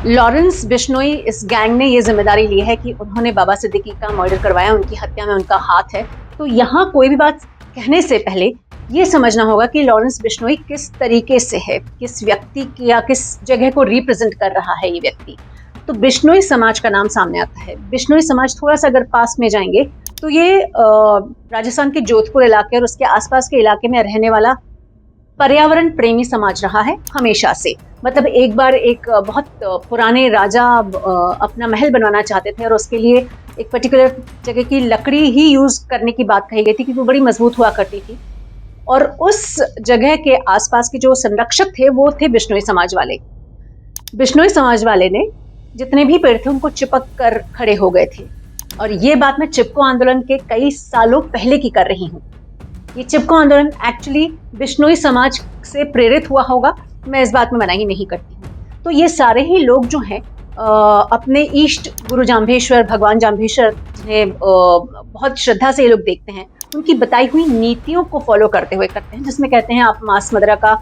Lawrence Bishnoi इस gang ने ये जिम्मेदारी ली है कि उन्होंने बाबा सिद्दीकी का मर्डर करवाया, उनकी हत्या में उनका हाथ है। तो यहाँ कोई भी बात कहने से पहले ये समझना होगा कि लॉरेंस बिश्नोई किस तरीके से है, किस व्यक्ति की या किस जगह को रिप्रेजेंट कर रहा है ये व्यक्ति। तो बिश्नोई समाज का नाम सामने आता है। बिश्नोई समाज थोड़ा सा अगर पास में जाएंगे तो ये राजस्थान के जोधपुर इलाके और उसके आसपास के इलाके में रहने वाला पर्यावरण प्रेमी समाज रहा है हमेशा से। मतलब एक बार एक बहुत पुराने राजा अपना महल बनवाना चाहते थे और उसके लिए एक पर्टिकुलर जगह की लकड़ी ही यूज करने की बात कही गई थी क्योंकि वो बड़ी मजबूत हुआ करती थी। और उस जगह के आसपास के जो संरक्षक थे वो थे बिश्नोई समाज वाले। बिश्नोई समाज वाले ने जितने भी पेड़ थे उनको चिपक कर खड़े हो गए थे। और ये बात मैं चिपको आंदोलन के कई सालों पहले की कर रही हूँ। ये चिपको आंदोलन एक्चुअली बिश्नोई समाज से प्रेरित हुआ होगा, मैं इस बात में मनाही नहीं करती हूँ। तो ये सारे ही लोग जो हैं अपने इष्ट गुरु जाम्भेश्वर, भगवान जाम्भेश्वर, जिन्हें बहुत श्रद्धा से ये लोग देखते हैं, उनकी बताई हुई नीतियों को फॉलो करते हुए करते हैं, जिसमें कहते हैं आप मांस मदिरा का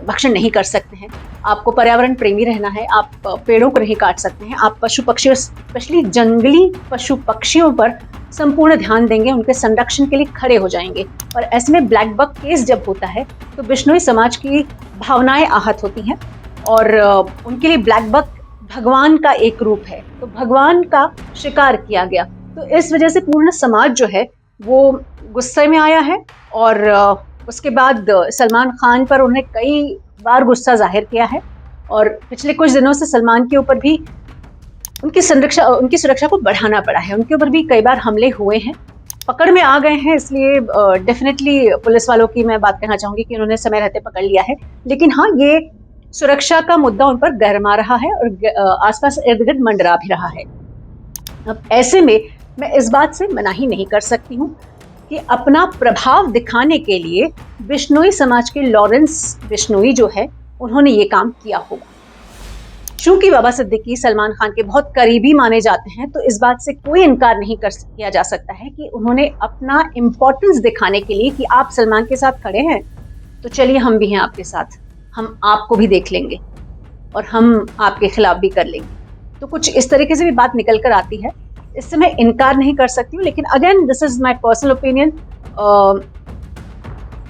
भक्षण नहीं कर सकते हैं, आपको पर्यावरण प्रेमी रहना है, आप पेड़ों को नहीं काट सकते हैं, आप पशु पक्षियों, स्पेशली जंगली पशु पक्षियों पर संपूर्ण ध्यान देंगे, उनके संरक्षण के लिए खड़े हो जाएंगे। और ऐसे में ब्लैक बक केस जब होता है तो बिश्नोई समाज की भावनाएं आहत होती हैं और उनके लिए ब्लैक बक भगवान का एक रूप है, तो भगवान का शिकार किया गया। तो इस वजह से पूर्ण समाज जो है वो गुस्से में आया है और उसके बाद सलमान खान पर उन्हें कई बार गुस्सा जाहिर किया है। और पिछले कुछ दिनों से सलमान के ऊपर भी उनकी सुरक्षा को बढ़ाना पड़ा है। उनके ऊपर भी कई बार हमले हुए हैं, पकड़ में आ गए हैं, इसलिए डेफिनेटली पुलिस वालों की मैं बात कहना चाहूँगी कि उन्होंने समय रहते पकड़ लिया है। लेकिन हाँ, ये सुरक्षा का मुद्दा उन पर गरमा रहा है और आसपास इर्द गिर्द मंडरा भी रहा है। अब ऐसे में मैं इस बात से मनाही नहीं कर सकती हूँ कि अपना प्रभाव दिखाने के लिए बिश्नोई समाज के लॉरेंस बिश्नोई जो है उन्होंने ये काम किया होगा। चूंकि बाबा सिद्दीकी सलमान खान के बहुत करीबी माने जाते हैं, तो इस बात से कोई इनकार नहीं किया जा सकता है कि उन्होंने अपना इम्पोर्टेंस दिखाने के लिए कि आप सलमान के साथ खड़े हैं तो चलिए हम भी हैं आपके साथ, हम आपको भी देख लेंगे और हम आपके खिलाफ भी कर लेंगे। तो कुछ इस तरीके से भी बात निकल कर आती है, इससे मैं इनकार नहीं कर सकती हूँ। लेकिन again this is my personal opinion.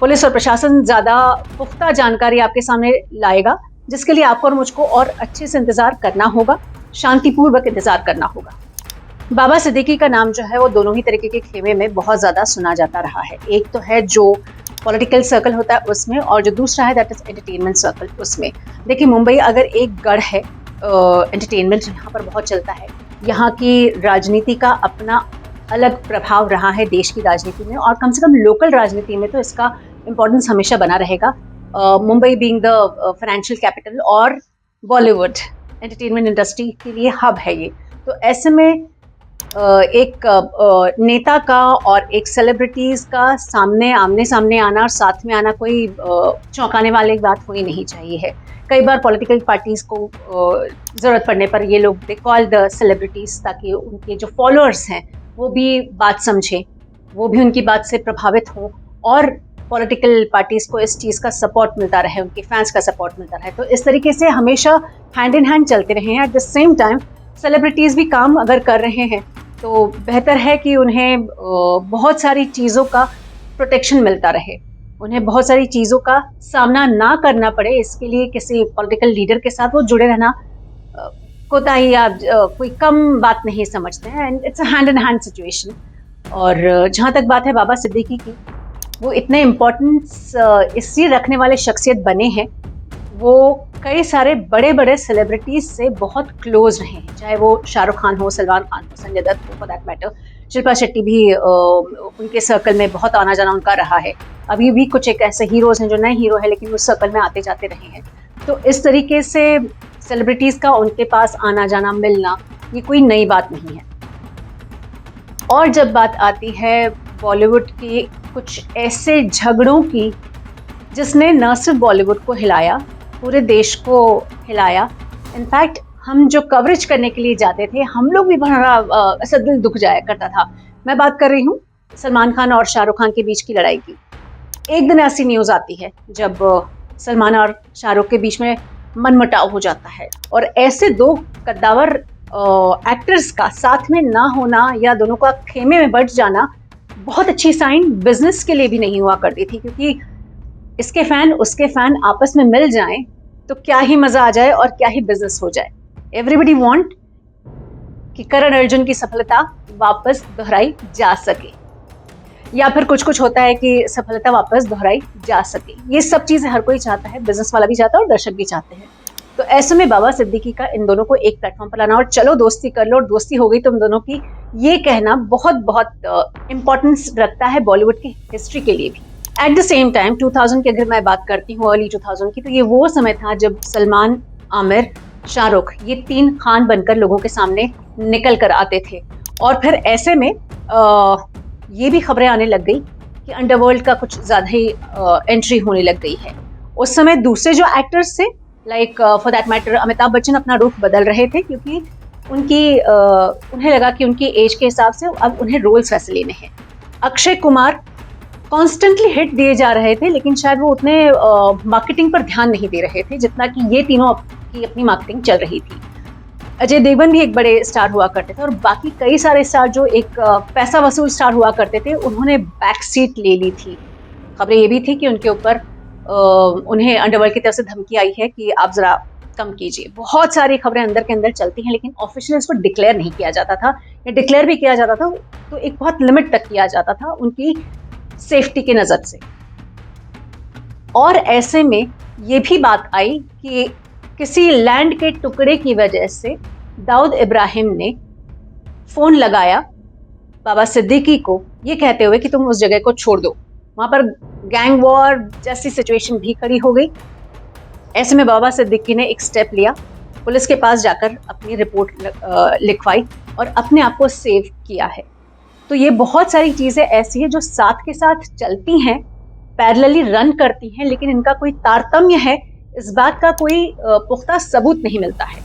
Police और प्रशासन ज़्यादा पुख्ता जानकारी आपके सामने लाएगा, जिसके लिए आपको और मुझको और अच्छे से इंतज़ार करना होगा, शांतिपूर्वक इंतज़ार करना होगा। बाबा सिद्दीकी का नाम जो है वो दोनों ही तरीके के खेमे में बहुत ज़्यादा सुना जाता रहा है। एक तो है जो पॉलिटिकल सर्कल होता है उसमें, और जो दूसरा है दैट इज़ एंटरटेनमेंट सर्कल उसमें। देखिए, मुंबई अगर एक गढ़ है, एंटरटेनमेंट यहाँ पर बहुत चलता है। यहाँ की राजनीति का अपना अलग प्रभाव रहा है देश की राजनीति में, और कम से कम लोकल राजनीति में तो इसका इम्पोर्टेंस हमेशा बना रहेगा। Mumbai being the financial capital और बॉलीवुड एंटरटेनमेंट इंडस्ट्री के लिए हब है ये। तो ऐसे में एक नेता का और एक सेलिब्रिटीज़ का आमने सामने आना और साथ में आना कोई चौंकाने वाली बात होनी नहीं चाहिए है। कई बार पॉलिटिकल पार्टीज़ को ज़रूरत पड़ने पर ये लोग दे कॉल द सेलिब्रिटीज़, ताकि उनके जो फॉलोअर्स हैं वो भी बात समझें, वो भी उनकी बात से प्रभावित हों और पॉलिटिकल पार्टीज़ को इस चीज़ का सपोर्ट मिलता रहे, उनके फैंस का सपोर्ट मिलता रहे। तो इस तरीके से हमेशा हैंड इन हैंड चलते रहे हैं। At the same time celebrities भी काम अगर कर रहे हैं तो बेहतर है कि उन्हें बहुत सारी चीज़ों का प्रोटेक्शन मिलता रहे, उन्हें बहुत सारी चीज़ों का सामना ना करना पड़े। इसके लिए किसी पॉलिटिकल लीडर के साथ वो जुड़े रहना कोताही या कोई कम बात नहीं समझते हैं। And it's a hand in hand situation. और जहाँ तक बात है बाबा सिद्दीकी की, वो इतने इम्पोर्टेंस इसलिए रखने वाले शख्सियत बने हैं, वो कई सारे बड़े बड़े सेलिब्रिटीज़ से बहुत क्लोज रहे हैं, चाहे वो शाहरुख खान हो, सलमान खान हो, संजय दत्त हो, for that matter Shilpa Shetty भी उनके सर्कल में बहुत आना जाना उनका रहा है। अभी भी कुछ एक ऐसे हीरोज़ हैं जो नए हीरो हैं लेकिन उस सर्कल में आते जाते रहे हैं। तो इस तरीके से सेलिब्रिटीज़ का उनके पास आना जाना मिलना ये कोई नई बात नहीं है। और जब बात आती है बॉलीवुड की कुछ ऐसे झगड़ों की जिसने न सिर्फ बॉलीवुड को हिलाया, पूरे देश को हिलाया। इनफैक्ट हम जो कवरेज करने के लिए जाते थे, हम लोग भी बड़ा ऐसा दिल दुख जाया करता था। मैं बात कर रही हूँ सलमान खान और शाहरुख खान के बीच की लड़ाई की। एक दिन ऐसी न्यूज़ आती है जब सलमान और शाहरुख के बीच में मनमुटाव हो जाता है। और ऐसे दो कद्दावर एक्टर्स का साथ में ना होना या दोनों का खेमे में बट जाना बहुत अच्छी साइन बिजनेस के लिए भी नहीं हुआ करती थी, क्योंकि इसके फैन उसके फैन आपस में मिल जाएं तो क्या ही मजा आ जाए और क्या ही बिजनेस हो जाए। एवरीबडी वांट कि करण अर्जुन की सफलता वापस दोहराई जा सके, या फिर कुछ कुछ होता है कि सफलता वापस दोहराई जा सके। ये सब चीजें हर कोई चाहता है, बिजनेस वाला भी चाहता है और दर्शक भी चाहते हैं। तो ऐसे में बाबा सिद्दीकी का इन दोनों को एक प्लेटफॉर्म पर लाना और चलो दोस्ती कर लो और दोस्ती हो गई तुम दोनों की, ये कहना बहुत बहुत इंपॉर्टेंस रखता है बॉलीवुड की हिस्ट्री के लिए भी। एट द सेम टाइम 2000 की अगर मैं बात करती हूँ, अर्ली 2000 की, तो ये वो समय था जब सलमान, आमिर, शाहरुख ये तीन खान बनकर लोगों के सामने निकल कर आते थे। और फिर ऐसे में ये भी खबरें आने लग गई कि अंडरवर्ल्ड का कुछ ज़्यादा ही एंट्री होने लग गई है। उस समय दूसरे जो एक्टर्स थे, like for that matter Amitabh Bachchan, अपना रुख बदल रहे थे, क्योंकि उन्हें लगा कि उनकी एज के हिसाब से अब उन्हें रोल्स वैसे लेने हैं। अक्षय कुमार कॉन्स्टेंटली हिट दिए जा रहे थे, लेकिन शायद वो उतने मार्केटिंग पर ध्यान नहीं दे रहे थे जितना कि ये तीनों की अपनी मार्केटिंग चल रही थी। अजय देवगन भी एक बड़े स्टार हुआ करते थे और बाकी कई सारे स्टार जो एक पैसा वसूल स्टार हुआ करते थे, उन्होंने बैक सीट ले ली थी। खबरें ये भी थी कि उनके ऊपर उन्हें अंडरवर्ल्ड की तरफ से धमकी आई है कि आप जरा कम कीजिए। बहुत सारी खबरें अंदर के अंदर चलती हैं, लेकिन ऑफिशियली इसको डिक्लेयर नहीं किया जाता था, या डिक्लेयर भी किया जाता था तो एक बहुत लिमिट तक किया जाता था उनकी सेफ्टी की नजर से। और ऐसे में ये भी बात आई कि किसी लैंड के टुकड़े की वजह से दाऊद इब्राहिम ने फोन लगाया बाबा सिद्दीकी को, ये कहते हुए कि तुम उस जगह को छोड़ दो। वहां पर गैंग वॉर जैसी सिचुएशन भी खड़ी हो गई। ऐसे में बाबा सिद्दीकी ने एक स्टेप लिया, पुलिस के पास जाकर अपनी रिपोर्ट लिखवाई और अपने आप को सेव किया है। तो ये बहुत सारी चीजें ऐसी हैं जो साथ के साथ चलती हैं, पैरेलली रन करती हैं, लेकिन इनका कोई तारतम्य है इस बात का कोई पुख्ता सबूत नहीं मिलता है।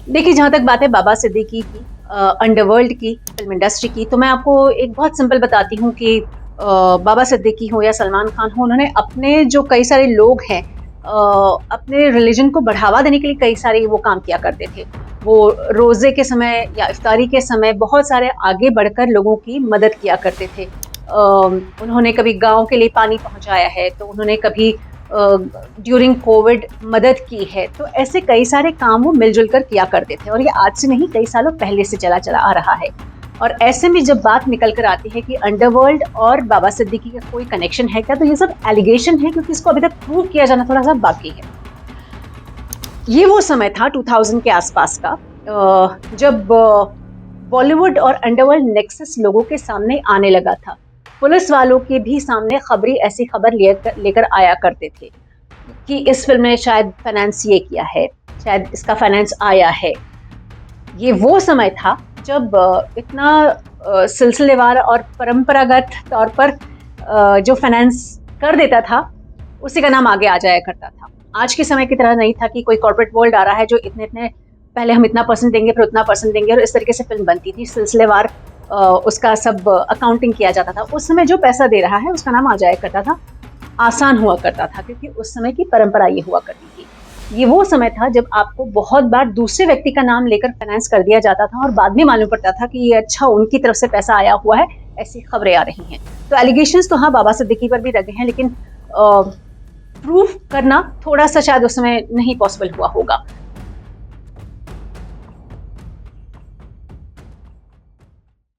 देखिए, जहाँ तक बात है बाबा सिद्दीकी की, अंडरवर्ल्ड की, फिल्म इंडस्ट्री की, तो मैं आपको एक बहुत सिंपल बताती हूँ कि बाबा सिद्दीकी हो या सलमान खान हो, उन्होंने अपने जो कई सारे लोग हैं अपने रिलीजन को बढ़ावा देने के लिए कई सारे वो काम किया करते थे। वो रोज़े के समय या इफ्तारी के समय बहुत सारे आगे बढ़कर लोगों की मदद किया करते थे। उन्होंने कभी गांव के लिए पानी पहुंचाया है, तो उन्होंने कभी ड्यूरिंग कोविड मदद की है। तो ऐसे कई सारे काम वो मिलजुल कर किया करते थे और ये आज से नहीं, कई सालों पहले से चला आ रहा है। और ऐसे में जब बात निकल कर आती है कि अंडरवर्ल्ड और बाबा सिद्दीकी का कोई कनेक्शन है क्या, तो ये सब एलिगेशन है, क्योंकि इसको अभी तक प्रूव किया जाना थोड़ा सा बाकी है। ये वो समय था 2000 के आसपास का जब बॉलीवुड और अंडरवर्ल्ड नेक्सस लोगों के सामने आने लगा था। पुलिस वालों के भी सामने खबरी ऐसी खबर लेकर आया करते थे कि इस फिल्म ने शायद फाइनेंस ये किया है, शायद इसका फाइनेंस आया है। ये वो समय था जब इतना सिलसिलेवार और परंपरागत तौर पर जो फाइनेंस कर देता था उसी का नाम आगे आ जाया करता था। आज के समय की तरह नहीं था कि कोई कॉर्पोरेट वर्ल्ड आ रहा है जो इतने पहले हम इतना परसेंट देंगे फिर उतना परसेंट देंगे, और इस तरीके से फिल्म बनती थी। सिलसिलेवार उसका सब अकाउंटिंग किया जाता था। उस समय जो पैसा दे रहा है उसका नाम आ जाया करता था, आसान हुआ करता था, क्योंकि उस समय की परंपरा ये हुआ करती थी। ये वो समय था जब आपको बहुत बार दूसरे व्यक्ति का नाम लेकर फाइनेंस कर दिया जाता था और बाद में मालूम पड़ता था कि ये अच्छा उनकी तरफ से पैसा आया हुआ है, ऐसी खबरें आ रही हैं। तो एलिगेशंस तो हाँ बाबा सिद्दीकी पर भी लगे हैं, लेकिन प्रूफ करना थोड़ा सा शायद उस समय नहीं पॉसिबल हुआ होगा।